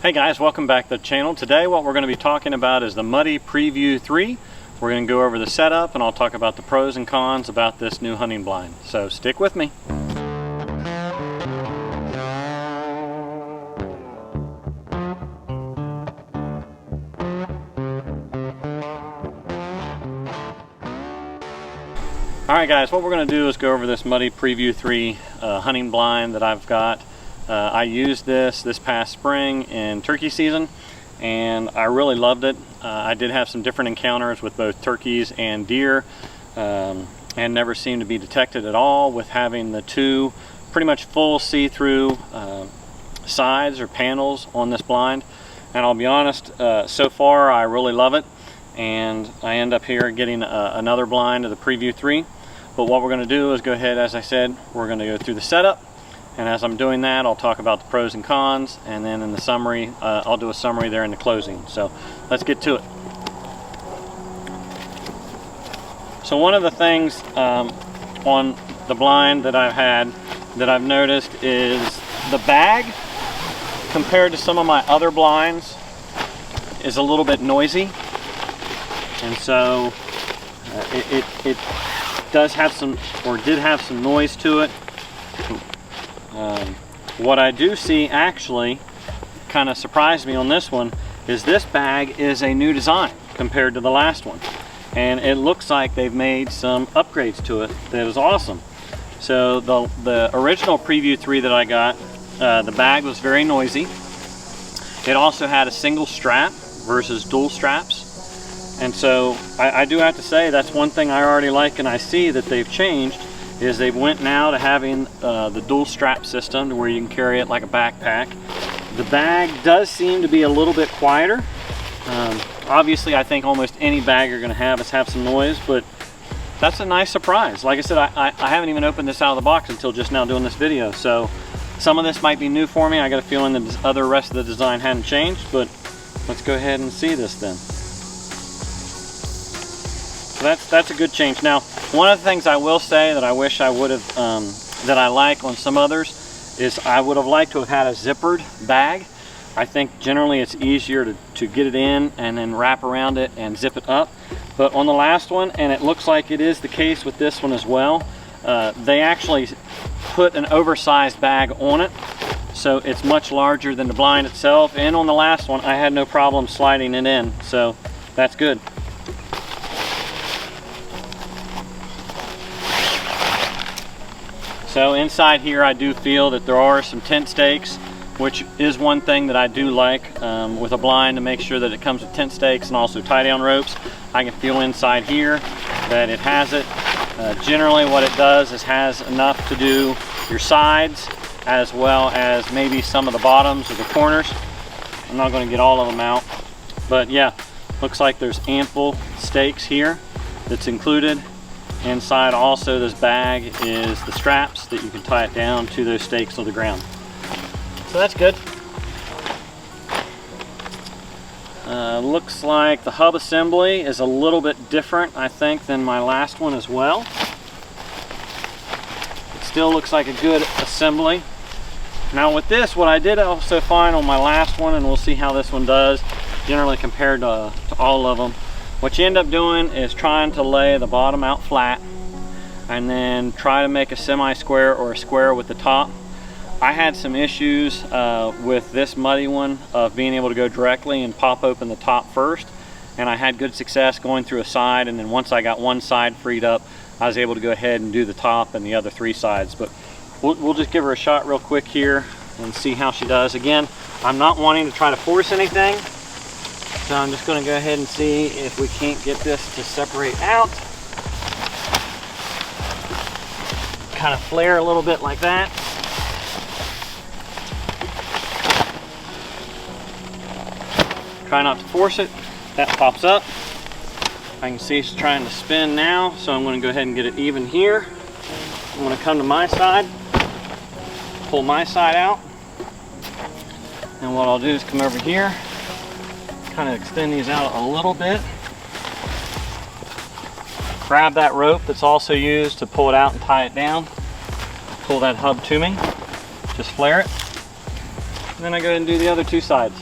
Hey guys, welcome back to the channel. Today what we're going to be talking about is the Muddy Prevue 3. We're going to go over the setup and I'll talk about the pros and cons about this new hunting blind. So stick with me. Alright guys, what we're going to do is go over this Muddy Prevue 3 hunting blind that I've got. I used this past spring in turkey season and I really loved it. I did have some different encounters with both turkeys and deer and never seemed to be detected at all with having the two pretty much full see-through sides or panels on this blind. And I'll be honest, so far I really love it, and I end up here getting another blind of the Prevue 3. But what we're going to do is go ahead, as I said, we're going to go through the setup. And as I'm doing that, I'll talk about the pros and cons, and then in the summary, I'll do a summary there in the closing. So let's get to it. So one of the things on the blind that I've noticed is the bag, compared to some of my other blinds, is a little bit noisy. And so it does have some, or did have some noise to it. What I do see actually kind of surprised me on this one is this bag is a new design compared to the last one, and it looks like they've made some upgrades to it that is awesome. So the original Prevue 3 that I got, the bag was very noisy. It also had a single strap versus dual straps, and so I do have to say that's one thing I already like and I see that they've changed, is they went now to having the dual strap system to where you can carry it like a backpack. The bag does seem to be a little bit quieter. Obviously I think almost any bag you're going to have some noise, but that's a nice surprise. Like I said, I haven't even opened this out of the box until just now doing this video, so some of this might be new for me. I got a feeling the rest of the design hadn't changed, but let's go ahead and see this then. So that's a good change. Now, one of the things I will say that I wish I would have, that I like on some others, is I would have liked to have had a zippered bag. I think generally it's easier to get it in and then wrap around it and zip it up. But on the last one, and it looks like it is the case with this one as well, they actually put an oversized bag on it. So it's much larger than the blind itself. And on the last one, I had no problem sliding it in. So that's good. So inside here I do feel that there are some tent stakes, which is one thing that I do like with a blind, to make sure that it comes with tent stakes and also tie down ropes. I can feel inside here that it has it. Generally what it does is has enough to do your sides as well as maybe some of the bottoms or the corners. I'm not going to get all of them out, but yeah, looks like there's ample stakes here that's included. Inside also this bag is the straps that you can tie it down to those stakes on the ground. So that's good. Looks like the hub assembly is a little bit different, I think, than my last one as well. It still looks like a good assembly. Now with this, what I did also find on my last one, and we'll see how this one does generally compared to all of them, what you end up doing is trying to lay the bottom out flat and then try to make a semi-square or a square with the top. I had some issues with this Muddy one of being able to go directly and pop open the top first, and I had good success going through a side, and then once I got one side freed up, I was able to go ahead and do the top and the other three sides. But we'll just give her a shot real quick here and see how she does. Again, I'm not wanting to try to force anything, so I'm just going to go ahead and see if we can't get this to separate out. Kind of flare a little bit like that. Try not to force it. That pops up. I can see it's trying to spin now, so I'm going to go ahead and get it even here. I'm going to come to my side, pull my side out, and what I'll do is come over here, kind of extend these out a little bit, grab that rope that's also used to pull it out and tie it down, pull that hub to me, just flare it, And then I go ahead and do the other two sides.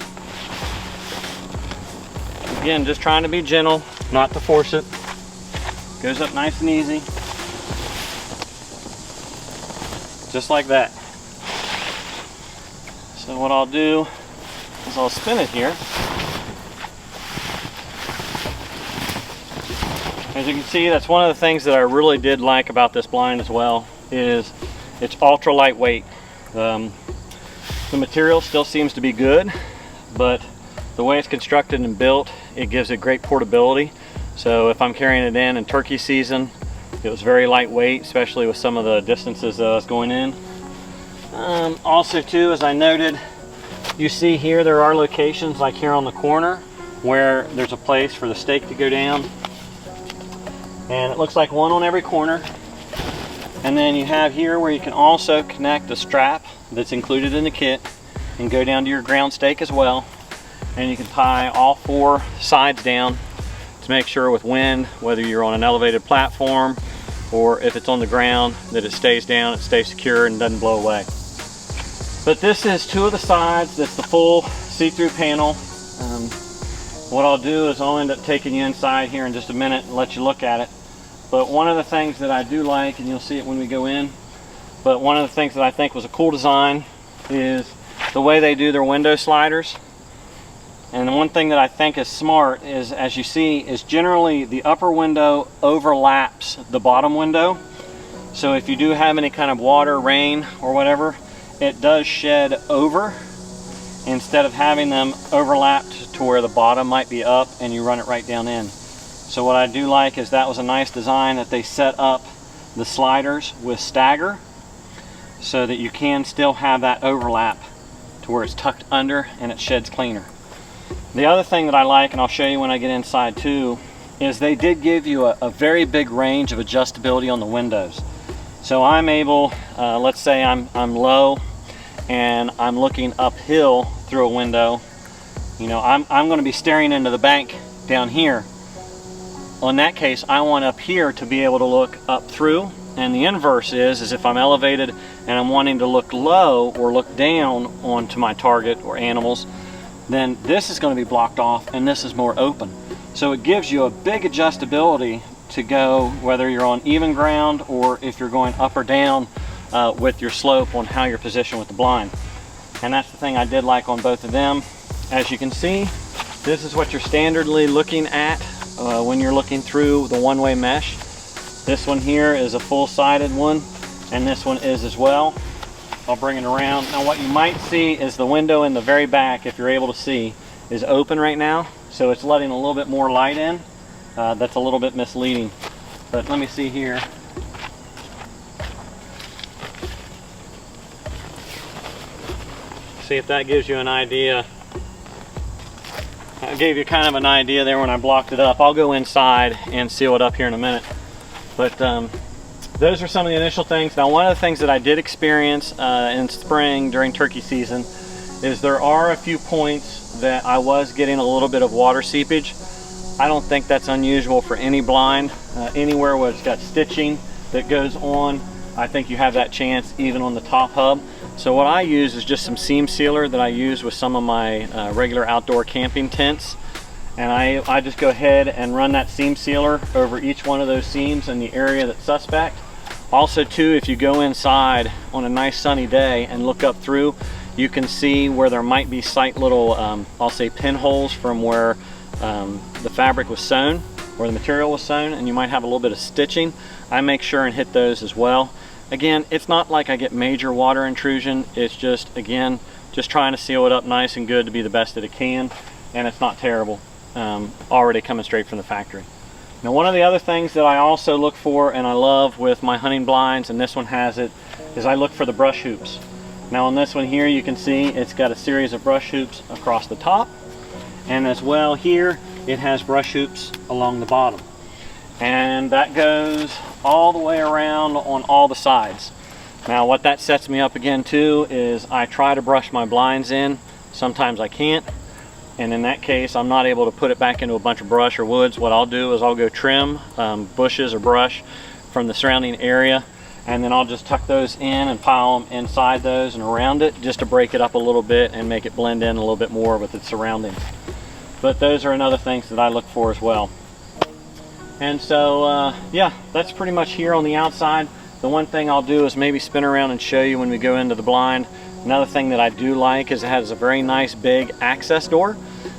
Again, just trying to be gentle, not to force it. Goes up nice and easy. Just like that. So what I'll do is I'll spin it here. As you can see, that's one of the things that I really did like about this blind as well, is it's ultra lightweight. The material still seems to be good, but the way it's constructed and built, it gives it great portability. So if I'm carrying it in turkey season, it was very lightweight, especially with some of the distances that I was going in. Also too, as I noted, you see here there are locations like here on the corner where there's a place for the stake to go down. And it looks like one on every corner. And then you have here where you can also connect a strap that's included in the kit and go down to your ground stake as well. And you can tie all four sides down to make sure with wind, whether you're on an elevated platform or if it's on the ground, that it stays down, it stays secure and doesn't blow away. But this is two of the sides. That's the full see-through panel. What I'll do is I'll end up taking you inside here in just a minute and let you look at it. But one of the things that I do like, and you'll see it when we go in, but one of the things that I think was a cool design is the way they do their window sliders. And the one thing that I think is smart is, as you see, is generally the upper window overlaps the bottom window. So if you do have any kind of water, rain, or whatever, it does shed over instead of having them overlapped to where the bottom might be up and you run it right down in. So what I do like is that was a nice design that they set up the sliders with stagger so that you can still have that overlap to where it's tucked under and it sheds cleaner. The other thing that I like, and I'll show you when I get inside too, is they did give you a very big range of adjustability on the windows. So I'm able, let's say I'm low and I'm looking uphill through a window. You know, I'm going to be staring into the bank down here. Well, in that case, I want up here to be able to look up through. And the inverse is if I'm elevated and I'm wanting to look low or look down onto my target or animals, then this is going to be blocked off and this is more open. So it gives you a big adjustability to go whether you're on even ground or if you're going up or down with your slope on how you're positioned with the blind. And that's the thing I did like on both of them. As you can see, this is what you're standardly looking at when you're looking through the one-way mesh. This one here is a full-sided one, and this one is as well. I'll bring it around. Now what you might see is the window in the very back, if you're able to see, is open right now. So it's letting a little bit more light in. That's a little bit misleading. But let me see here. See if that gives you an idea. I gave you kind of an idea there when I blocked it up. I'll go inside and seal it up here in a minute. But those are some of the initial things. Now one of the things that I did experience in spring during turkey season is there are a few points that I was getting a little bit of water seepage. I don't think that's unusual for any blind. Anywhere where it's got stitching that goes on, I think you have that chance even on the top hub. So what I use is just some seam sealer that I use with some of my regular outdoor camping tents. And I just go ahead and run that seam sealer over each one of those seams in the area that's suspect. Also too, if you go inside on a nice sunny day and look up through, you can see where there might be slight little, I'll say pinholes from where the fabric was sewn, or the material was sewn, and you might have a little bit of stitching. I make sure and hit those as well. Again, it's not like I get major water intrusion. It's just, again, just trying to seal it up nice and good to be the best that it can, and it's not terrible. Already coming straight from the factory. Now one of the other things that I also look for and I love with my hunting blinds, and this one has it, is I look for the brush hoops. Now on this one here you can see it's got a series of brush hoops across the top, and as well here it has brush hoops along the bottom, and that goes all the way around on all the sides. Now what that sets me up again too is I try to brush my blinds in. Sometimes I can't, and in that case I'm not able to put it back into a bunch of brush or woods. What I'll do is I'll go trim bushes or brush from the surrounding area, and then I'll just tuck those in and pile them inside those and around it, just to break it up a little bit and make it blend in a little bit more with its surroundings. But those are another things that I look for as well. And so yeah, that's pretty much here on the outside. The one thing I'll do is maybe spin around and show you when we go into the blind. Another thing that I do like is it has a very nice big access door.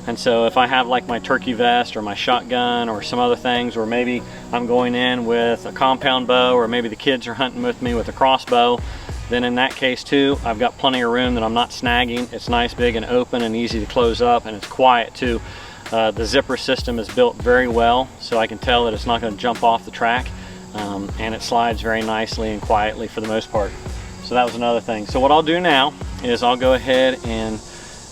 And so if I have like my turkey vest or my shotgun or some other things, or maybe I'm going in with a compound bow, or maybe the kids are hunting with me with a crossbow, then in that case too, I've got plenty of room that I'm not snagging. It's nice, big, and open and easy to close up, and it's quiet too. The zipper system is built very well, so I can tell that it's not going to jump off the track, and it slides very nicely and quietly for the most part. So that was another thing. So what I'll do now is I'll go ahead and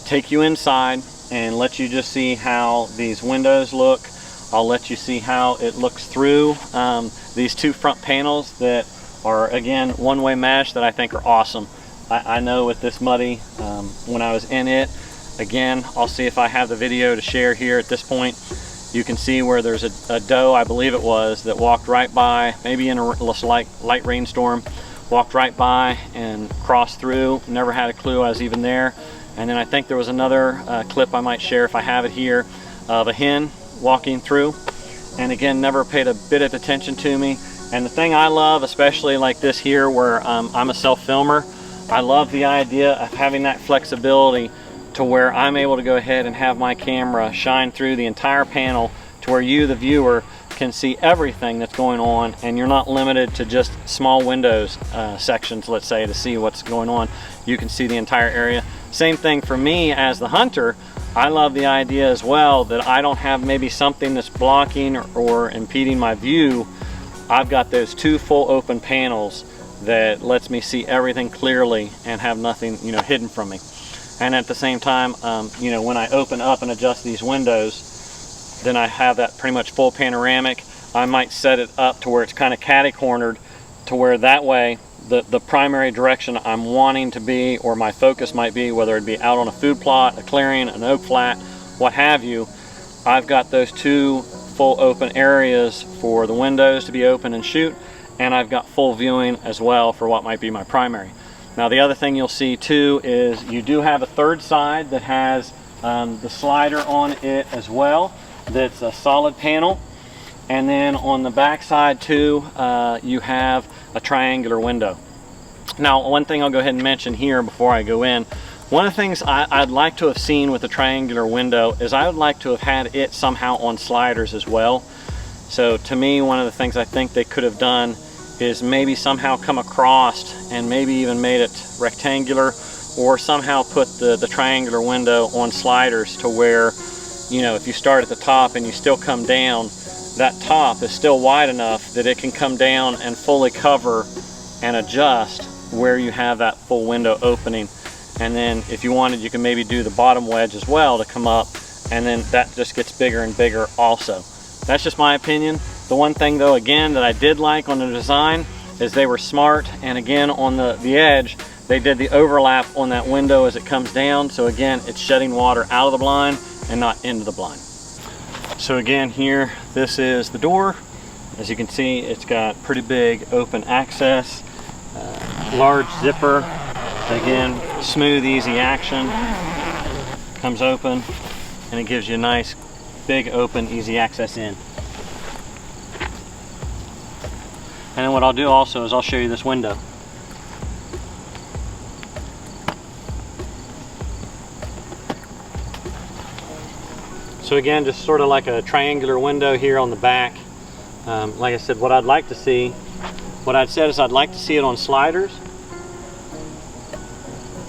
take you inside and let you just see how these windows look. I'll let you see how it looks through these two front panels that are, again, one-way mesh that I think are awesome. I know with this Muddy, when I was in it, again, I'll see if I have the video to share here at this point. You can see where there's a doe, I believe it was, that walked right by, maybe in a light rainstorm, walked right by and crossed through. Never had a clue I was even there. And then I think there was another clip I might share if I have it here, of a hen walking through, and again, never paid a bit of attention to me. And the thing I love, especially like this here where I'm a self-filmer, I love the idea of having that flexibility to where I'm able to go ahead and have my camera shine through the entire panel to where you, the viewer, can see everything that's going on, and you're not limited to just small windows sections, let's say, to see what's going on. You can see the entire area. Same thing for me as the hunter. I love the idea as well that I don't have maybe something that's blocking or impeding my view. I've got those two full open panels that lets me see everything clearly and have nothing, you know, hidden from me. And at the same time, you know, when I open up and adjust these windows, then I have that pretty much full panoramic. I might set it up to where it's kind of catty-cornered, to where that way the primary direction I'm wanting to be, or my focus might be, whether it be out on a food plot, a clearing, an oak flat, what have you, I've got those two full open areas for the windows to be open and shoot, and I've got full viewing as well for what might be my primary. Now the other thing you'll see too is you do have a third side that has the slider on it as well. That's a solid panel, and then on the back side too, you have a triangular window. Now one thing I'll go ahead and mention here before I go in, one of the things I'd like to have seen with the triangular window is I would like to have had it somehow on sliders as well. So to me, one of the things I think they could have done is maybe somehow come across and maybe even made it rectangular, or somehow put the triangular window on sliders to where, you know, if you start at the top and you still come down, that top is still wide enough that it can come down and fully cover and adjust where you have that full window opening. And then if you wanted, you can maybe do the bottom wedge as well to come up, and then that just gets bigger and bigger also. That's just my opinion. The one thing though, again, that I did like on the design is they were smart, and again on the edge they did the overlap on that window as it comes down, so again it's shedding water out of the blind and not into the blind. So again, here, this is the door. As you can see, it's got pretty big open access, large zipper, again smooth easy action, comes open and it gives you a nice big open easy access in. And then what I'll do also is I'll show you this window. So again, just sort of like a triangular window here on the back. Like I said, what I'd like to see, what I'd said is I'd like to see it on sliders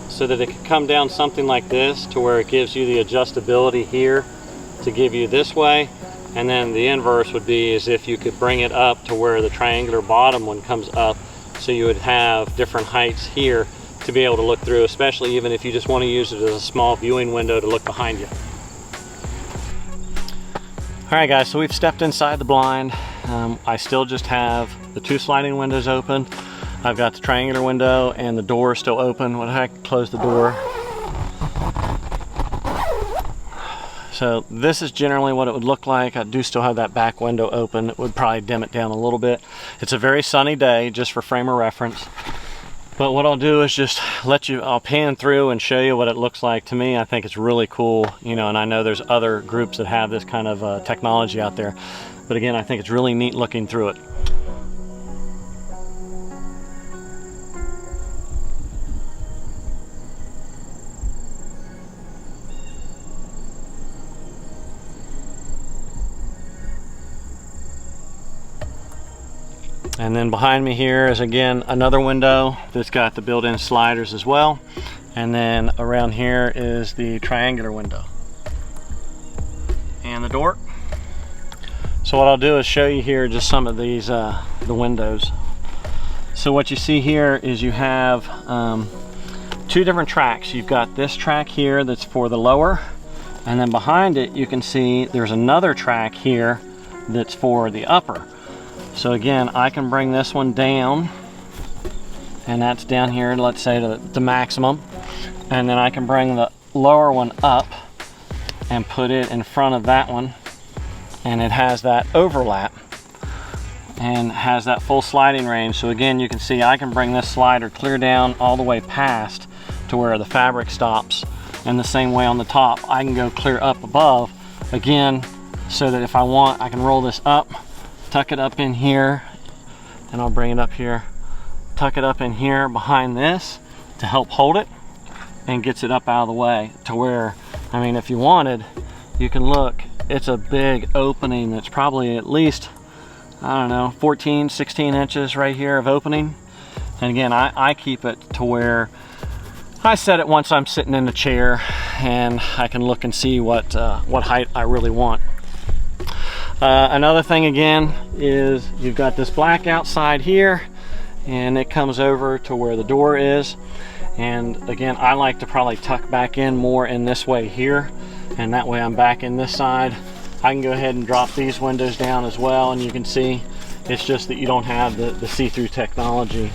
so that it could come down something like this to where it gives you the adjustability here to give you this way. And then the inverse would be as if you could bring it up to where the triangular bottom one comes up, so you would have different heights here to be able to look through, especially even if you just want to use it as a small viewing window to look behind you. Alright guys, so we've stepped inside the blind. I still just have the two sliding windows open. I've got the triangular window and the door still open. What the heck, close the door. So this is generally what it would look like. I do still have that back window open. It would probably dim it down a little bit. It's a very sunny day, just for frame of reference. But what I'll do is just I'll pan through and show you what it looks like. To me, I think it's really cool, you know, and I know there's other groups that have this kind of technology out there. But again, I think it's really neat looking through it. And then behind me here is again another window that's got the built-in sliders as well. And then around here is the triangular window and the door. So what I'll do is show you here just some of these the windows. So what you see here is you have two different tracks. You've got this track here that's for the lower, and then behind it you can see there's another track here that's for the upper. So again, I can bring this one down, and that's down here, let's say to the maximum, and then I can bring the lower one up and put it in front of that one, and it has that overlap and has that full sliding range. So again, you can see I can bring this slider clear down all the way past to where the fabric stops, and the same way on the top I can go clear up above again, so that if I want I can roll this up, tuck it up in here, and I'll bring it up here, tuck it up in here behind this to help hold it, and gets it up out of the way to where, I mean, if you wanted, you can look, it's a big opening that's probably at least, I don't know, 14, 16 inches right here of opening. And again, I keep it to where I set it once I'm sitting in the chair, and I can look and see what height I really want. Another thing again is you've got this black outside here, and it comes over to where the door is. And again, I like to probably tuck back in more in this way here, and that way I'm back in this side. I can go ahead and drop these windows down as well, and you can see it's just that you don't have the see-through technology,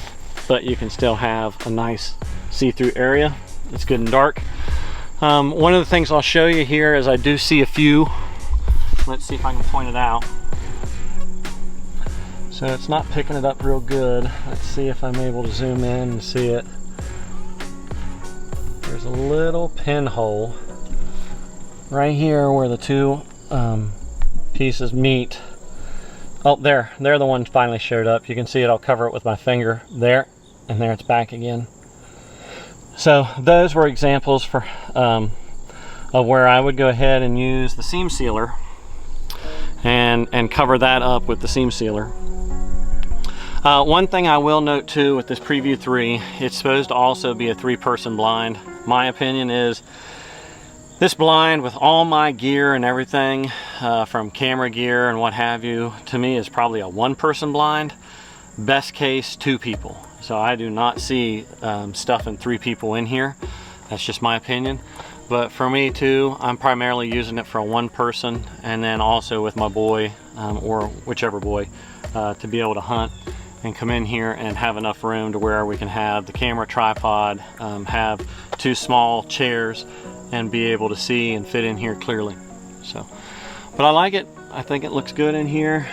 but you can still have a nice see-through area. It's good and dark. One of the things I'll show you here is I do see a few. Let's see if I can point it out. So it's not picking it up real good. Let's see if I'm able to zoom in and see it. There's a little pinhole right here where the two pieces meet. Oh, they're the ones finally showed up. You can see it. I'll cover it with my finger there, and there it's back again. So those were examples for of where I would go ahead and use the seam sealer and cover that up with the seam sealer. One thing I will note too with this Prevue 3, it's supposed to also be a 3-person blind. My opinion is this blind, with all my gear and everything, from camera gear and what have you, to me is probably a 1-person blind. Best case 2 people. So I do not see stuffing 3 people in here. That's just my opinion. But for me too, I'm primarily using it for a 1-person, and then also with my boy, or whichever boy, to be able to hunt and come in here and have enough room to where we can have the camera tripod, have 2 small chairs, and be able to see and fit in here clearly. So, but I like it. I think it looks good in here.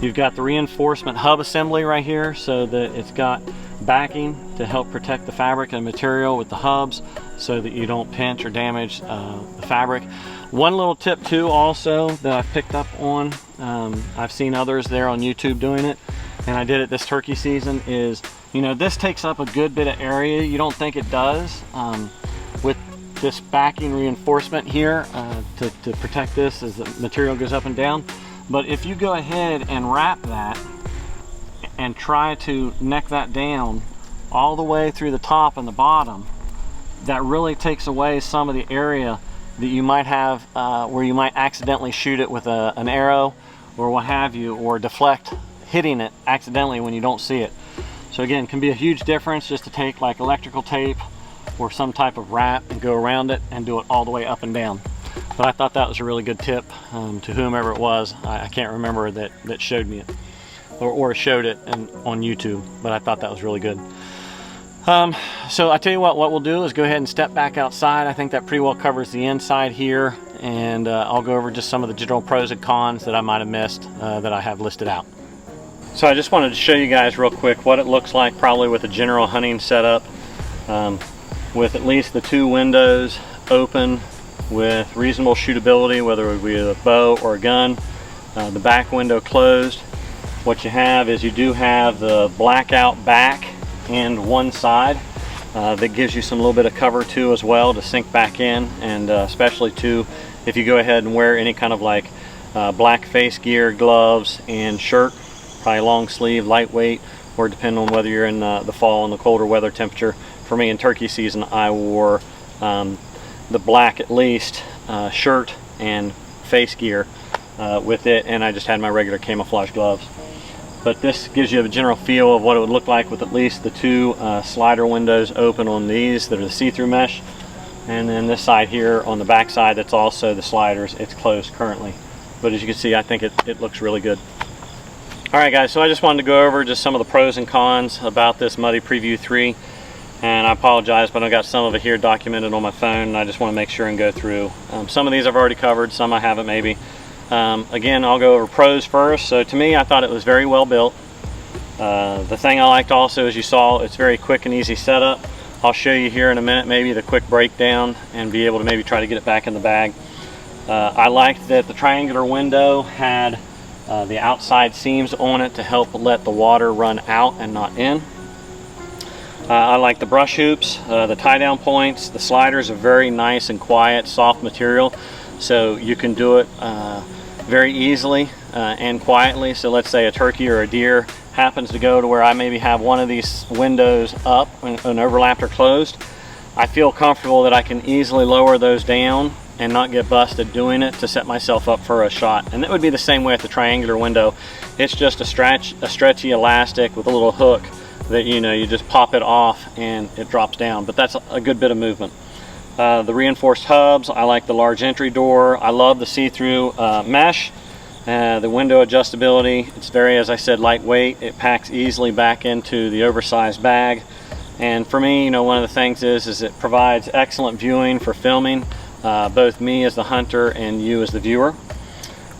You've got the reinforcement hub assembly right here, so that it's got backing to help protect the fabric and material with the hubs, so that you don't pinch or damage the fabric. One little tip too also that I've picked up on, I've seen others there on YouTube doing it, and I did it this turkey season, is, you know, this takes up a good bit of area. You don't think it does, with this backing reinforcement here to protect this as the material goes up and down. But if you go ahead and wrap that and try to neck that down all the way through the top and the bottom, that really takes away some of the area that you might have where you might accidentally shoot it with an arrow or what have you, or deflect hitting it accidentally when you don't see it. So again, it can be a huge difference just to take like electrical tape or some type of wrap and go around it and do it all the way up and down. But I thought that was a really good tip to whomever it was. I can't remember that showed me it or showed it on YouTube, but I thought that was really good. So I tell you what we'll do is go ahead and step back outside. I think that pretty well covers the inside here, and I'll go over just some of the general pros and cons that I might have missed that I have listed out. So I just wanted to show you guys real quick what it looks like probably with a general hunting setup, with at least the 2 windows open with reasonable shootability, whether it be a bow or a gun, the back window closed. What you have is you do have the blackout back and one side that gives you some little bit of cover too as well to sink back in, and especially too if you go ahead and wear any kind of like black face gear, gloves, and shirt, probably long sleeve, lightweight, or depending on whether you're in the fall and the colder weather temperature. For me in turkey season, I wore the black at least shirt and face gear with it, and I just had my regular camouflage gloves. But this gives you a general feel of what it would look like with at least the 2 slider windows open on these that are the see-through mesh, and then this side here on the back side that's also the sliders, it's closed currently. But as you can see, I think it looks really good. Alright guys, so I just wanted to go over just some of the pros and cons about this Muddy Prevue 3, and I apologize, but I've got some of it here documented on my phone, and I just want to make sure and go through. Some of these I've already covered, some I haven't maybe. Again, I'll go over pros first. So to me, I thought it was very well built. The thing I liked also, as you saw, it's very quick and easy setup. I'll show you here in a minute maybe the quick breakdown and be able to maybe try to get it back in the bag. I liked that the triangular window had the outside seams on it to help let the water run out and not in. I like the brush hoops, the tie down points. The sliders are very nice and quiet, soft material, so you can do it very easily and quietly. So let's say a turkey or a deer happens to go to where I maybe have one of these windows up and overlapped or closed. I feel comfortable that I can easily lower those down and not get busted doing it to set myself up for a shot. And that would be the same way at the triangular window. It's just a stretchy elastic with a little hook that, you know, you just pop it off and it drops down, but that's a good bit of movement. The reinforced hubs, I like the large entry door. I love the see-through mesh, the window adjustability. It's very, as I said, lightweight. It packs easily back into the oversized bag. And for me, you know, one of the things is it provides excellent viewing for filming, both me as the hunter and you as the viewer.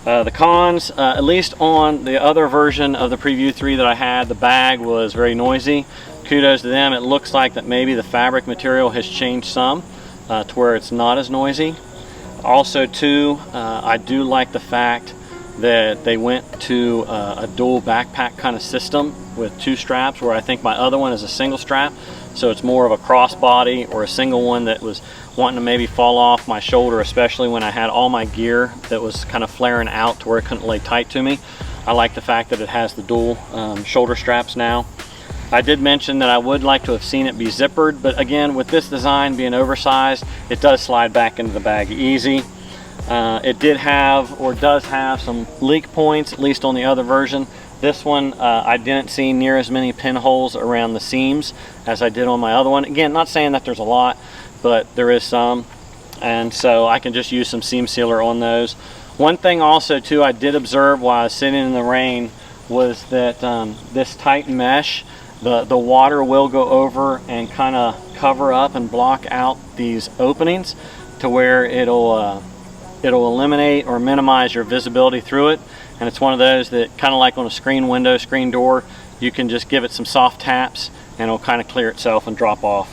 The cons, at least on the other version of the Prevue 3 that I had, the bag was very noisy. Kudos to them. It looks like that maybe the fabric material has changed some to where it's not as noisy. Also too, I do like the fact that they went to a dual backpack kind of system with 2 straps, where I think my other one is a single strap, so it's more of a crossbody or a single one that was wanting to maybe fall off my shoulder, especially when I had all my gear that was kind of flaring out to where it couldn't lay tight to me. I like the fact that it has the dual shoulder straps now. I did mention that I would like to have seen it be zippered, but again, with this design being oversized, it does slide back into the bag easy. It did have, or does have, some leak points, at least on the other version. This one, I didn't see near as many pinholes around the seams as I did on my other one. Again, not saying that there's a lot, but there is some, and so I can just use some seam sealer on those. One thing also too I did observe while I was sitting in the rain was that this tight mesh, the water will go over and kind of cover up and block out these openings to where it'll eliminate or minimize your visibility through it. And it's one of those that, kind of like on a screen window, screen door, you can just give it some soft taps and it'll kind of clear itself and drop off.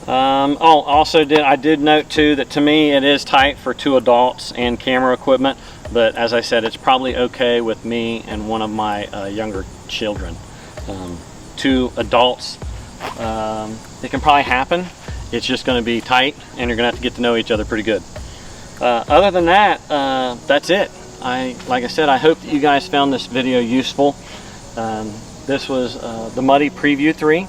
I did note too that to me it is tight for 2 adults and camera equipment, but as I said, it's probably okay with me and one of my younger children. 2 adults, it can probably happen. It's just going to be tight, and you're going to have to get to know each other pretty good. Other than that, that's it. Like I said, I hope that you guys found this video useful. This was the Muddy Prevue 3,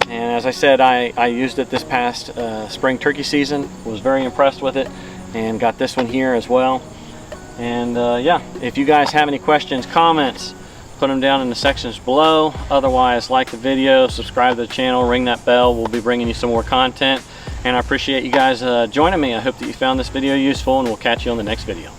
and as I said, I used it this past spring turkey season. Was very impressed with it, and got this one here as well. And yeah, if you guys have any questions, comments, put them down in the sections below. Otherwise, like the video, subscribe to the channel, ring that bell. We'll be bringing you some more content, and I appreciate you guys joining me. I hope that you found this video useful, and we'll catch you on the next video.